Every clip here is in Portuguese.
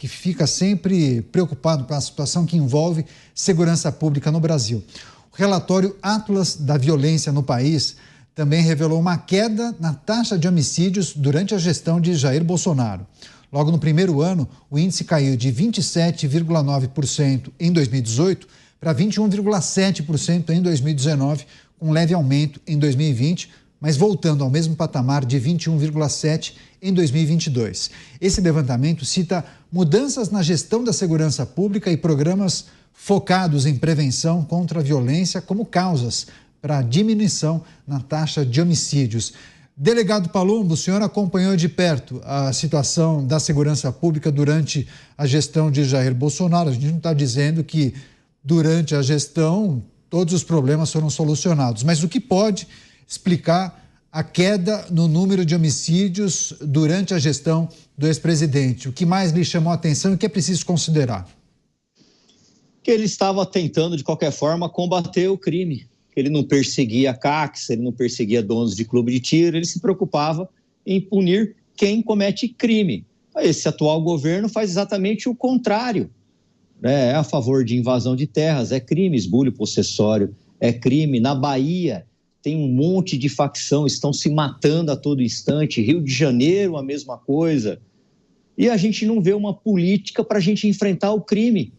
que fica sempre preocupado com a situação que envolve segurança pública no Brasil. O relatório Atlas da Violência no País também revelou uma queda na taxa de homicídios durante a gestão de Jair Bolsonaro. Logo no primeiro ano, o índice caiu de 27,9% em 2018 para 21,7% em 2019, com um leve aumento em 2020, mas voltando ao mesmo patamar de 21,7% em 2022. Esse levantamento cita mudanças na gestão da segurança pública e programas focados em prevenção contra a violência como causas para a diminuição na taxa de homicídios. Delegado Palumbo, o senhor acompanhou de perto a situação da segurança pública durante a gestão de Jair Bolsonaro. A gente não está dizendo que durante a gestão todos os problemas foram solucionados, mas o que pode explicar a queda no número de homicídios durante a gestão do ex-presidente? O que mais lhe chamou a atenção e o que é preciso considerar? Que ele estava tentando, de qualquer forma, combater o crime. Ele não perseguia CACs, ele não perseguia donos de clube de tiro, ele se preocupava em punir quem comete crime. Esse atual governo faz exatamente o contrário. É a favor de invasão de terras, é crime, esbulho possessório, é crime. Na Bahia tem um monte de facção, estão se matando a todo instante. Rio de Janeiro, a mesma coisa. E a gente não vê uma política para a gente enfrentar o crime.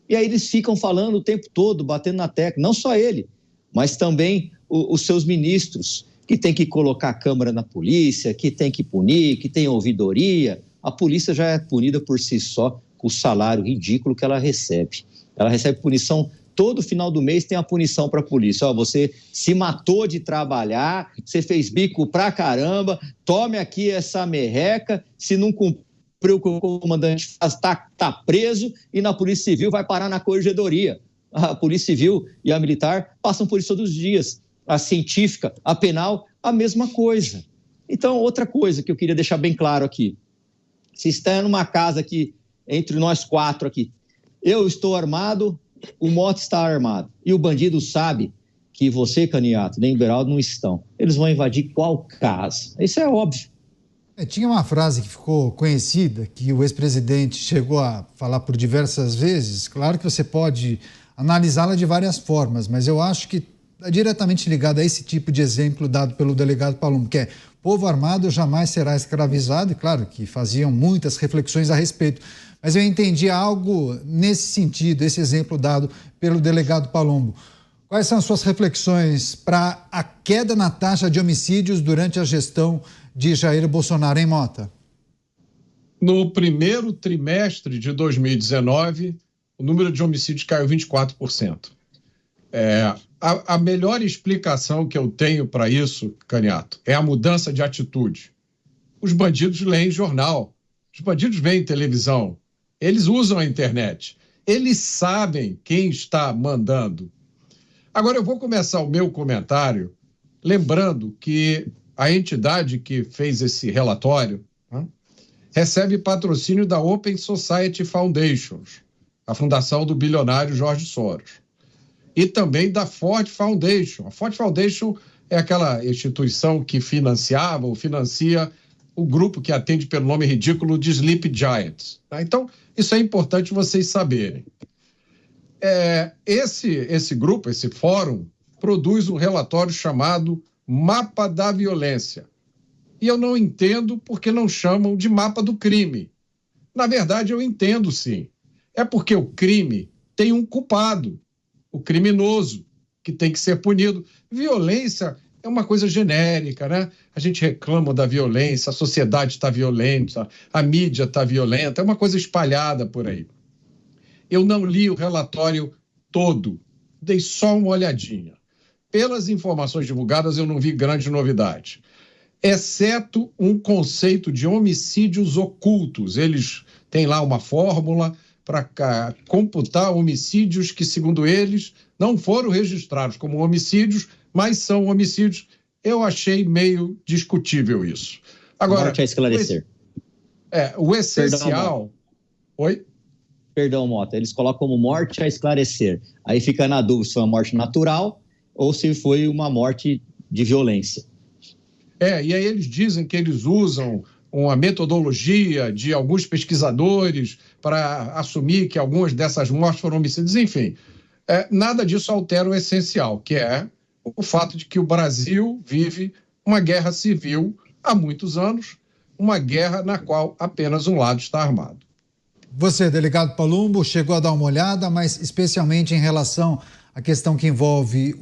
E aí eles ficam falando o tempo todo, batendo na tecla, não só ele, mas também os seus ministros, que tem que colocar a câmera na polícia, que tem que punir, que tem ouvidoria. A polícia já é punida por si só com o salário ridículo que ela recebe. Ela recebe punição, todo final do mês tem a punição para a polícia. Ó, você se matou de trabalhar, você fez bico pra caramba, tome aqui essa merreca, se não cumpriu o que o comandante faz, tá preso, e na Polícia Civil vai parar na corregedoria. A Polícia Civil e a Militar passam por isso todos os dias. A científica, a penal, a mesma coisa. Então, outra coisa que eu queria deixar bem claro aqui. Se está numa casa aqui, entre nós quatro aqui, eu estou armado, o Mota está armado, e o bandido sabe que você, Caniato, nem o Beraldo não estão. Eles vão invadir qual casa? Isso é óbvio. Tinha uma frase que ficou conhecida, que o ex-presidente chegou a falar por diversas vezes. Claro que você pode analisá-la de várias formas, mas eu acho que é diretamente ligada a esse tipo de exemplo dado pelo delegado Palumbo, que é: povo armado jamais será escravizado, e claro que faziam muitas reflexões a respeito, mas eu entendi algo nesse sentido, esse exemplo dado pelo delegado Palumbo. Quais são as suas reflexões para a queda na taxa de homicídios durante a gestão de Jair Bolsonaro, hein, Mota? No primeiro trimestre de 2019, o número de homicídios caiu 24%. A melhor explicação que eu tenho para isso, Caniato, é a mudança de atitude. Os bandidos leem jornal, os bandidos veem televisão, eles usam a internet, eles sabem quem está mandando. Agora eu vou começar o meu comentário lembrando que a entidade que fez esse relatório recebe patrocínio da Open Society Foundation, a fundação do bilionário Jorge Soros, e também da Ford Foundation. A Ford Foundation é aquela instituição que financiava ou financia o grupo que atende pelo nome ridículo de Sleep Giants. Tá? Então, isso é importante vocês saberem. Esse grupo, esse fórum, produz um relatório chamado Mapa da Violência. E eu não entendo porque não chamam de mapa do crime. Na verdade, eu entendo sim. É porque o crime tem um culpado, o criminoso, que tem que ser punido. Violência é uma coisa genérica, né? A gente reclama da violência, a sociedade está violenta, a mídia está violenta, é uma coisa espalhada por aí. Eu não li o relatório todo, dei só uma olhadinha. Pelas informações divulgadas, eu não vi grande novidade, exceto um conceito de homicídios ocultos. Eles têm lá uma fórmula para computar homicídios que, segundo eles, não foram registrados como homicídios, mas são homicídios. Eu achei meio discutível isso. Agora, morte a esclarecer. O essencial... Perdão, Oi? Perdão, Mota, eles colocam como morte a esclarecer. Aí fica na dúvida se foi uma morte natural ou se foi uma morte de violência. E aí eles dizem que eles usam uma metodologia de alguns pesquisadores para assumir que algumas dessas mortes foram homicídios, enfim. Nada disso altera o essencial, que é o fato de que o Brasil vive uma guerra civil há muitos anos, uma guerra na qual apenas um lado está armado. Você, delegado Palumbo, chegou a dar uma olhada, mas especialmente em relação à questão que envolve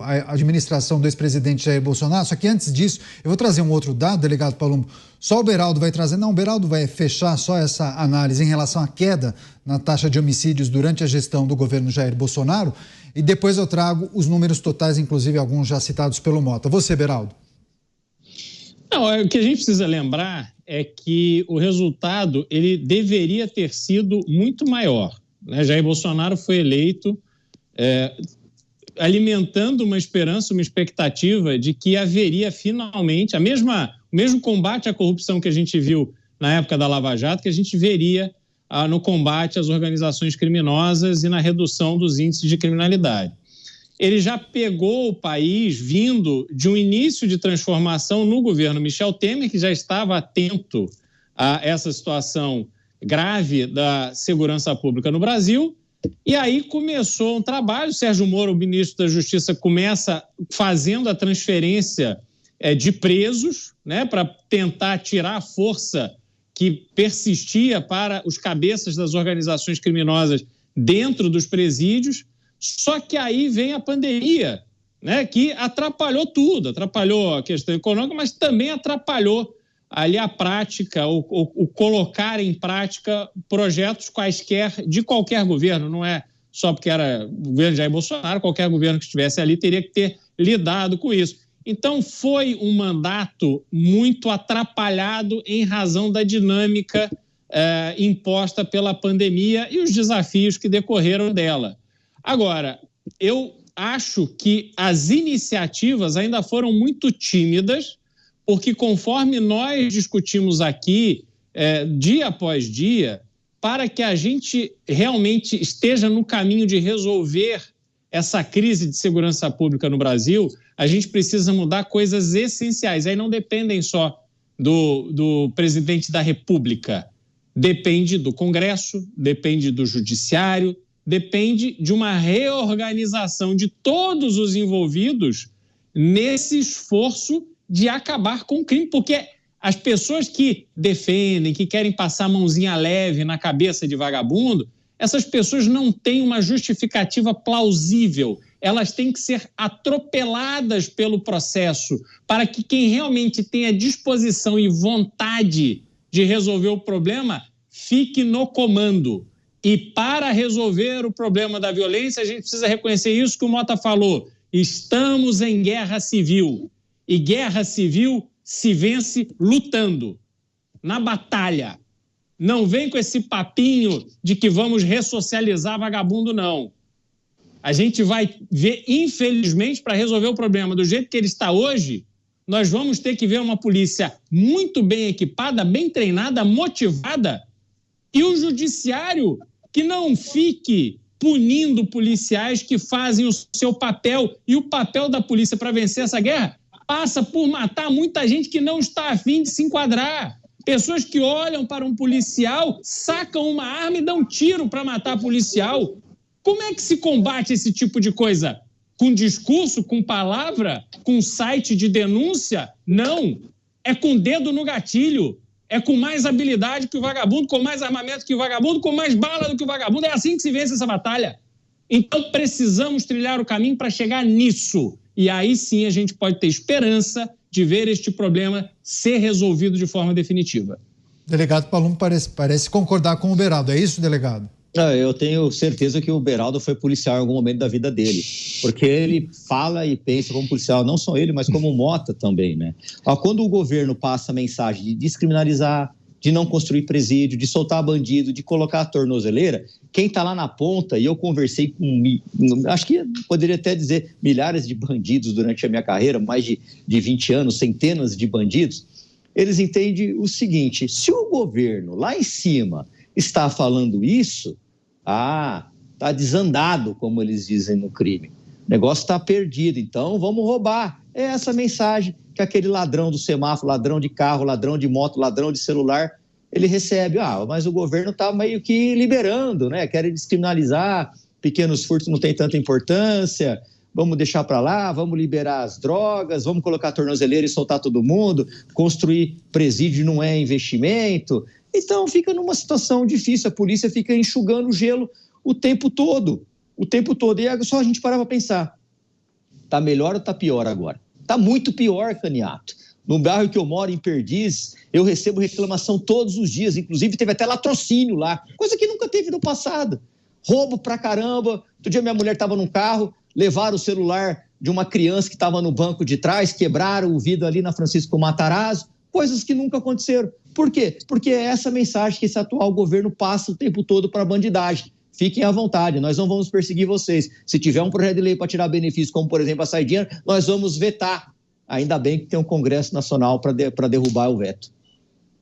a administração do ex-presidente Jair Bolsonaro. Só que antes disso, eu vou trazer um outro dado, delegado Palumbo. Só o Beraldo vai trazer, não, o Beraldo vai fechar só essa análise em relação à queda na taxa de homicídios durante a gestão do governo Jair Bolsonaro, e depois eu trago os números totais, inclusive alguns já citados pelo Mota. Você, Beraldo. Não, o que a gente precisa lembrar é que o resultado ele deveria ter sido muito maior, né? Jair Bolsonaro foi eleito alimentando uma esperança, uma expectativa de que haveria finalmente o mesmo combate à corrupção que a gente viu na época da Lava Jato, que a gente veria no combate às organizações criminosas e na redução dos índices de criminalidade. Ele já pegou o país vindo de um início de transformação no governo Michel Temer, que já estava atento a essa situação grave da segurança pública no Brasil, e aí começou um trabalho. Sérgio Moro, o ministro da Justiça, começa fazendo a transferência de presos, né, para tentar tirar a força que persistia para os cabeças das organizações criminosas dentro dos presídios. Só que aí vem a pandemia, né, que atrapalhou tudo, atrapalhou a questão econômica, mas também atrapalhou ali a prática, o colocar em prática projetos quaisquer de qualquer governo. Não é só porque era o governo Jair Bolsonaro, qualquer governo que estivesse ali teria que ter lidado com isso. Então foi um mandato muito atrapalhado em razão da dinâmica imposta pela pandemia e os desafios que decorreram dela. Agora, eu acho que as iniciativas ainda foram muito tímidas, porque conforme nós discutimos aqui, dia após dia, para que a gente realmente esteja no caminho de resolver essa crise de segurança pública no Brasil, a gente precisa mudar coisas essenciais. Aí não dependem só do presidente da República, depende do Congresso, depende do Judiciário, depende de uma reorganização de todos os envolvidos nesse esforço de acabar com o crime, porque as pessoas que defendem, que querem passar a mãozinha leve na cabeça de vagabundo, essas pessoas não têm uma justificativa plausível, elas têm que ser atropeladas pelo processo para que quem realmente tenha disposição e vontade de resolver o problema fique no comando. E para resolver o problema da violência, a gente precisa reconhecer isso que o Mota falou. Estamos em guerra civil. E guerra civil se vence lutando, na batalha. Não vem com esse papinho de que vamos ressocializar vagabundo, não. A gente vai ver, infelizmente, para resolver o problema do jeito que ele está hoje, nós vamos ter que ver uma polícia muito bem equipada, bem treinada, motivada, e o judiciário que não fique punindo policiais que fazem o seu papel. E o papel da polícia para vencer essa guerra passa por matar muita gente que não está a fim de se enquadrar. Pessoas que olham para um policial, sacam uma arma e dão tiro para matar policial. Como é que se combate esse tipo de coisa? Com discurso, com palavra, com site de denúncia? Não. É com dedo no gatilho. É com mais habilidade que o vagabundo, com mais armamento que o vagabundo, com mais bala do que o vagabundo. É assim que se vence essa batalha. Então precisamos trilhar o caminho para chegar nisso. E aí sim a gente pode ter esperança de ver este problema ser resolvido de forma definitiva. Delegado Palumbo parece concordar com o Beraldo. É isso, delegado? Eu tenho certeza que o Beraldo foi policial em algum momento da vida dele, porque ele fala e pensa como policial, não só ele, mas como o Mota também, né? Quando o governo passa a mensagem de descriminalizar, de não construir presídio, de soltar bandido, de colocar a tornozeleira, quem está lá na ponta, e eu conversei com, acho que poderia até dizer, milhares de bandidos durante a minha carreira, mais de 20 anos, centenas de bandidos, eles entendem o seguinte: se o governo lá em cima está falando isso, está desandado, como eles dizem no crime. O negócio está perdido, então vamos roubar. É essa mensagem que aquele ladrão do semáforo, ladrão de carro, ladrão de moto, ladrão de celular, ele recebe, mas o governo está meio que liberando, né? Quer descriminalizar, pequenos furtos não tem tanta importância, vamos deixar para lá, vamos liberar as drogas, vamos colocar a tornozeleira e soltar todo mundo, construir presídio não é investimento. Então fica numa situação difícil, a polícia fica enxugando o gelo o tempo todo. E só a gente parar para pensar, tá melhor ou tá pior agora? Tá muito pior, Caniato. No bairro que eu moro, em Perdiz, eu recebo reclamação todos os dias, inclusive teve até latrocínio lá, coisa que nunca teve no passado. Roubo pra caramba. Outro dia minha mulher estava num carro, levaram o celular de uma criança que estava no banco de trás, quebraram o vidro ali na Francisco Matarazzo, coisas que nunca aconteceram. Por quê? Porque é essa mensagem que esse atual governo passa o tempo todo para a bandidagem. Fiquem à vontade, nós não vamos perseguir vocês. Se tiver um projeto de lei para tirar benefício, como por exemplo a saidinha, nós vamos vetar. Ainda bem que tem um Congresso Nacional para derrubar o veto.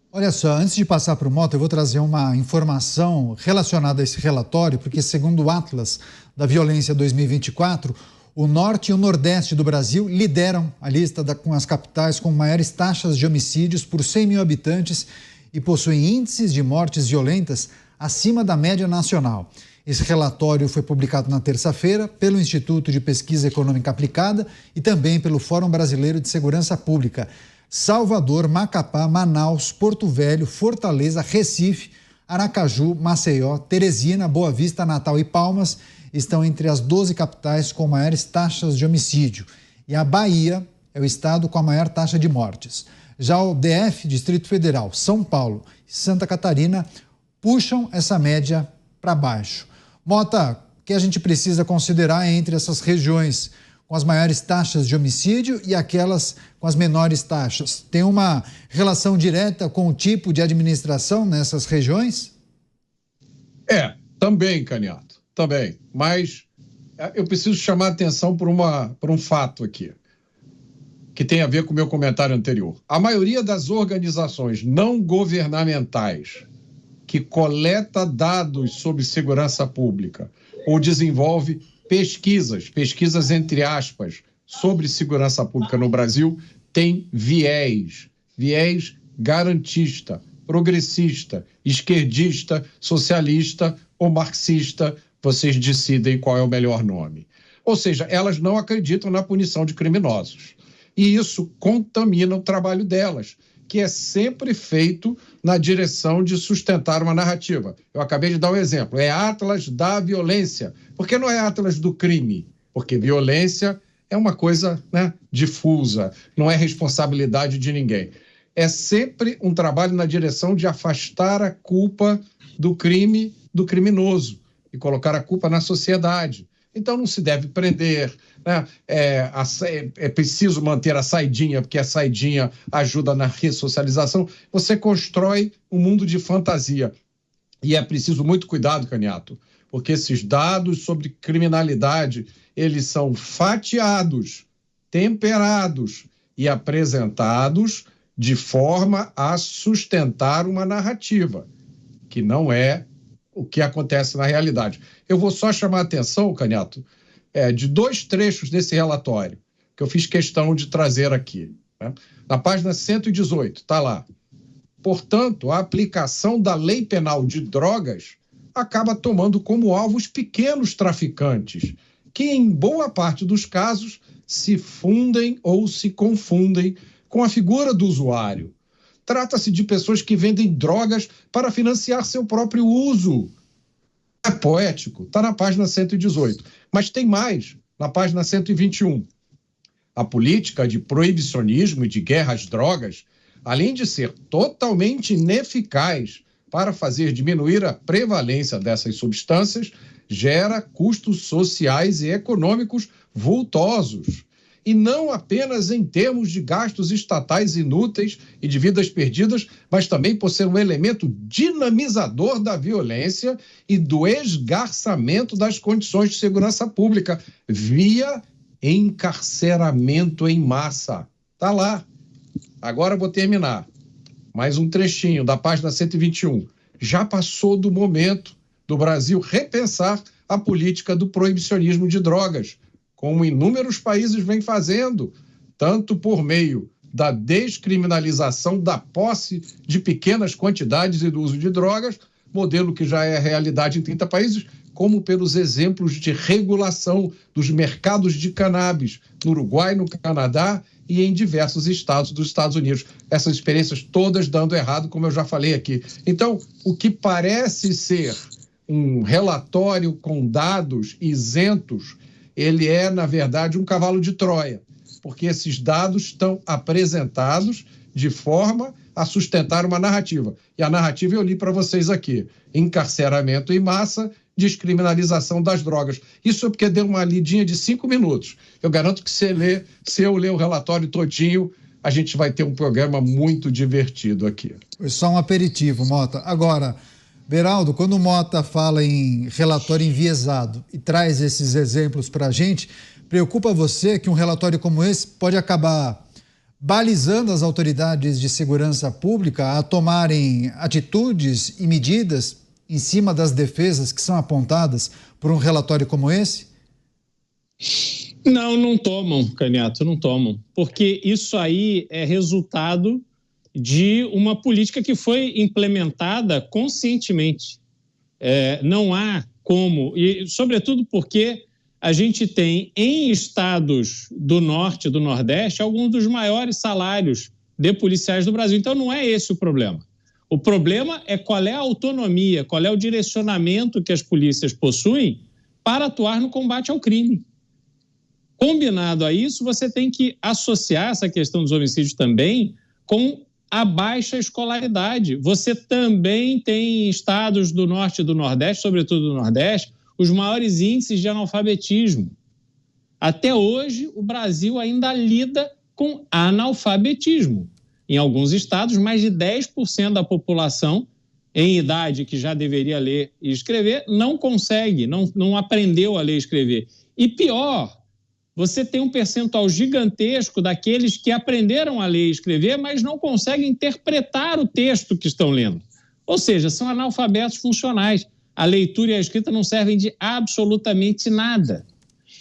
Olha só, antes de passar para o Mota, eu vou trazer uma informação relacionada a esse relatório, porque segundo o Atlas da Violência 2024, o Norte e o Nordeste do Brasil lideram a lista com as capitais com maiores taxas de homicídios por 100 mil habitantes e possuem índices de mortes violentas acima da média nacional. Esse relatório foi publicado na terça-feira pelo Instituto de Pesquisa Econômica Aplicada e também pelo Fórum Brasileiro de Segurança Pública. Salvador, Macapá, Manaus, Porto Velho, Fortaleza, Recife, Aracaju, Maceió, Teresina, Boa Vista, Natal e Palmas estão entre as 12 capitais com maiores taxas de homicídio. E a Bahia é o estado com a maior taxa de mortes. Já o DF, Distrito Federal, São Paulo e Santa Catarina puxam essa média para baixo. Mota, o que a gente precisa considerar entre essas regiões com as maiores taxas de homicídio e aquelas com as menores taxas? Tem uma relação direta com o tipo de administração nessas regiões? Também, Caniato, também. Mas eu preciso chamar a atenção por um fato aqui, que tem a ver com o meu comentário anterior. A maioria das organizações não governamentais que coleta dados sobre segurança pública ou desenvolve pesquisas entre aspas, sobre segurança pública no Brasil, tem viés garantista, progressista, esquerdista, socialista ou marxista, vocês decidem qual é o melhor nome. Ou seja, elas não acreditam na punição de criminosos. E isso contamina o trabalho delas, que é sempre feito na direção de sustentar uma narrativa. Eu acabei de dar um exemplo, é Atlas da violência. Por que não é Atlas do crime? Porque violência é uma coisa, difusa, não é responsabilidade de ninguém. É sempre um trabalho na direção de afastar a culpa do crime do criminoso e colocar a culpa na sociedade. Então não se deve prender, é preciso manter a saidinha, porque a saidinha ajuda na ressocialização. Você constrói um mundo de fantasia. E é preciso muito cuidado, Caniato, porque esses dados sobre criminalidade, eles são fatiados, temperados e apresentados de forma a sustentar uma narrativa, que não é o que acontece na realidade. Eu vou só chamar a atenção, Caniato, de dois trechos desse relatório, que eu fiz questão de trazer aqui. Na página 118, está lá. Portanto, a aplicação da lei penal de drogas acaba tomando como alvo os pequenos traficantes, que em boa parte dos casos se fundem ou se confundem com a figura do usuário. Trata-se de pessoas que vendem drogas para financiar seu próprio uso. É poético, está na página 118. Mas tem mais, na página 121. A política de proibicionismo e de guerra às drogas, além de ser totalmente ineficaz para fazer diminuir a prevalência dessas substâncias, gera custos sociais e econômicos vultosos. E não apenas em termos de gastos estatais inúteis e de vidas perdidas, mas também por ser um elemento dinamizador da violência e do esgarçamento das condições de segurança pública, via encarceramento em massa. Está lá. Agora vou terminar. Mais um trechinho da página 121. Já passou do momento do Brasil repensar a política do proibicionismo de drogas, como inúmeros países vêm fazendo, tanto por meio da descriminalização da posse de pequenas quantidades e do uso de drogas, modelo que já é realidade em 30 países, como pelos exemplos de regulação dos mercados de cannabis no Uruguai, no Canadá e em diversos estados dos Estados Unidos. Essas experiências todas dando errado, como eu já falei aqui. Então, o que parece ser um relatório com dados isentos, ele é, na verdade, um cavalo de Troia, porque esses dados estão apresentados de forma a sustentar uma narrativa. E a narrativa eu li para vocês aqui: encarceramento em massa, descriminalização das drogas. Isso é porque deu uma lidinha de 5 minutos. Eu garanto que se eu ler o relatório todinho, a gente vai ter um programa muito divertido aqui. Foi só um aperitivo, Mota. Agora, Beraldo, quando o Mota fala em relatório enviesado e traz esses exemplos para a gente, preocupa você que um relatório como esse pode acabar balizando as autoridades de segurança pública a tomarem atitudes e medidas em cima das defesas que são apontadas por um relatório como esse? Não tomam, Canhoto, não tomam. Porque isso aí é resultado de uma política que foi implementada conscientemente. Não há como, e sobretudo porque a gente tem em estados do Norte e do Nordeste alguns dos maiores salários de policiais do Brasil. Então não é esse o problema. O problema é qual é a autonomia, qual é o direcionamento que as polícias possuem para atuar no combate ao crime. Combinado a isso, você tem que associar essa questão dos homicídios também com a baixa escolaridade. Você também tem estados do Norte e do Nordeste, sobretudo do Nordeste, os maiores índices de analfabetismo. Até hoje, o Brasil ainda lida com analfabetismo. Em alguns estados, mais de 10% da população em idade que já deveria ler e escrever não consegue, não aprendeu a ler e escrever. E pior, você tem um percentual gigantesco daqueles que aprenderam a ler e escrever, mas não conseguem interpretar o texto que estão lendo. Ou seja, são analfabetos funcionais. A leitura e a escrita não servem de absolutamente nada.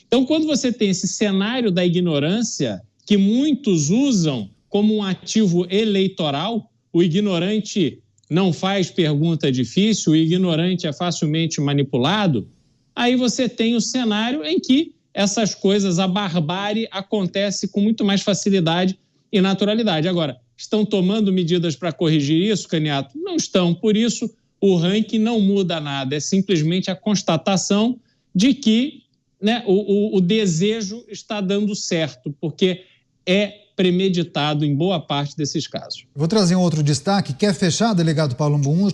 Então, quando você tem esse cenário da ignorância, que muitos usam como um ativo eleitoral, o ignorante não faz pergunta difícil, o ignorante é facilmente manipulado, aí você tem o cenário em que essas coisas, a barbárie, acontece com muito mais facilidade e naturalidade. Agora, estão tomando medidas para corrigir isso, Canhoto? Não estão. Por isso, o ranking não muda nada. É simplesmente a constatação de que, né, o desejo está dando certo, porque é premeditado em boa parte desses casos. Vou trazer um outro destaque. Quer fechar, delegado Palumbo? Um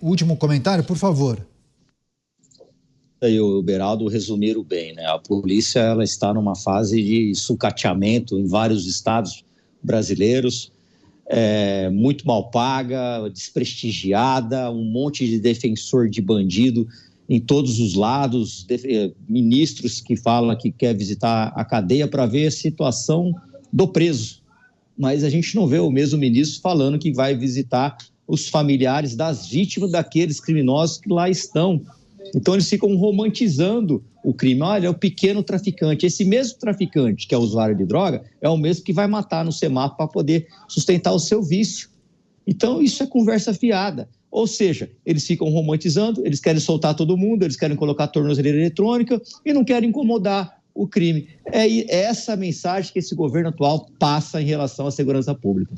último comentário, por favor. Aí o Beraldo resumiram bem, né? A polícia ela está numa fase de sucateamento em vários estados brasileiros, muito mal paga, desprestigiada, um monte de defensor de bandido em todos os lados, ministros que falam que quer visitar a cadeia para ver a situação do preso, mas a gente não vê o mesmo ministro falando que vai visitar os familiares das vítimas daqueles criminosos que lá estão. Então eles ficam romantizando o crime. Olha, é o pequeno traficante. Esse mesmo traficante que é usuário de droga é o mesmo que vai matar no semáforo para poder sustentar o seu vício. Então isso é conversa fiada. Ou seja, eles ficam romantizando, eles querem soltar todo mundo, eles querem colocar tornozeleira eletrônica e não querem incomodar o crime. É essa a mensagem que esse governo atual passa em relação à segurança pública.